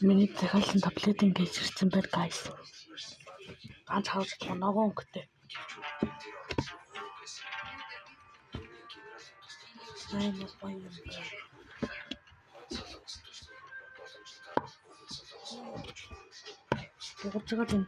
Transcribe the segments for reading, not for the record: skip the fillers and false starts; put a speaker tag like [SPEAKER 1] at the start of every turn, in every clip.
[SPEAKER 1] Миний захиалсан таблет ингэж ирсэн байна guys. Ганц хавж ногоон өнгөтэй. Сайн гоё юм байна. Тэгэж юм.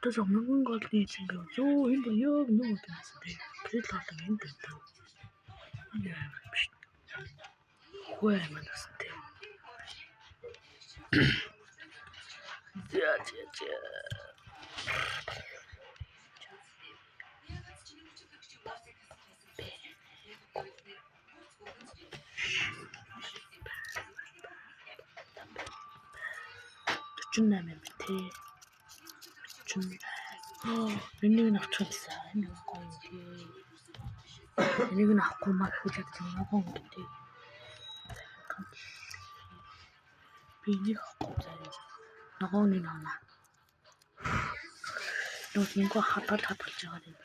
[SPEAKER 1] Тэс өмнө гол нийт ингээ юу энэ юу юм бэ? Тэгэл болон энэ дэ. Хөөе манастай. За. Чүннэ мэтэ. Энийг нь авчихсан. Энэ гоё юм. Энийг нь авахгүй маа гэж ногоон гэдэг. Би нэг авахгүй заяа. Ногооны нана. Нүг хадгалж байгаа юм.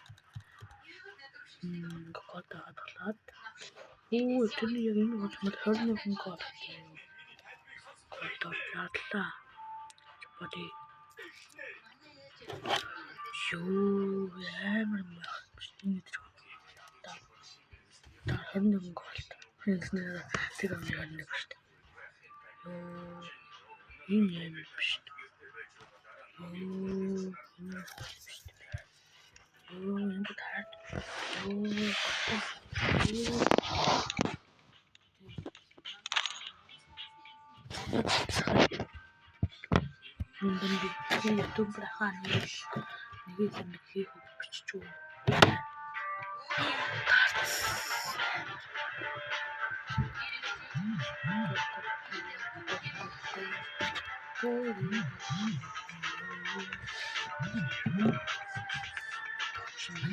[SPEAKER 1] Гот хадгалаад. Тэрний яг энэ гол 21 гол. Гот ядлаа. Боди. Юу ямар юм бэ? Та 21 гол. Хэлснээр тэг юм яана гэж шүү дээ. Энэ юм биш. Энэ таард. Нэг YouTube хаан нэг юм хийх биччихв.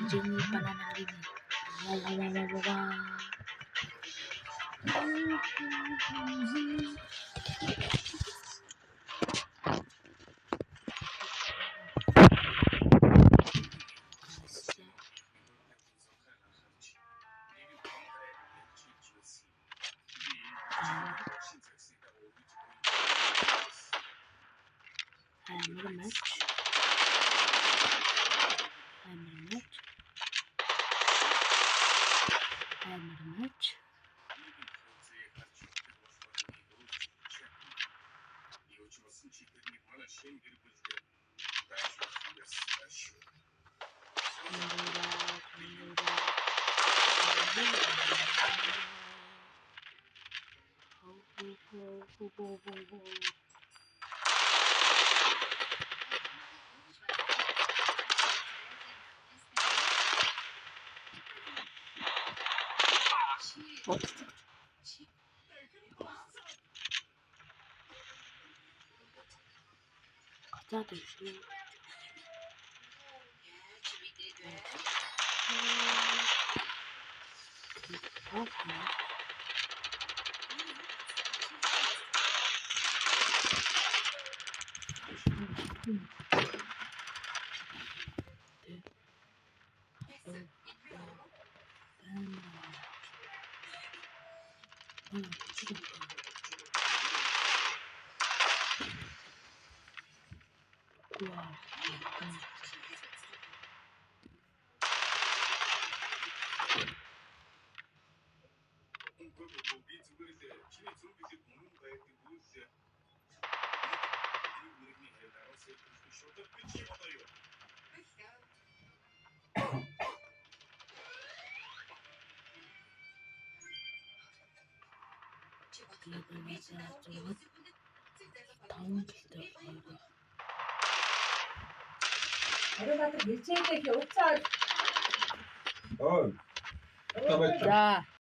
[SPEAKER 1] Jimmy banana Гацаад ирсэн.
[SPEAKER 2] За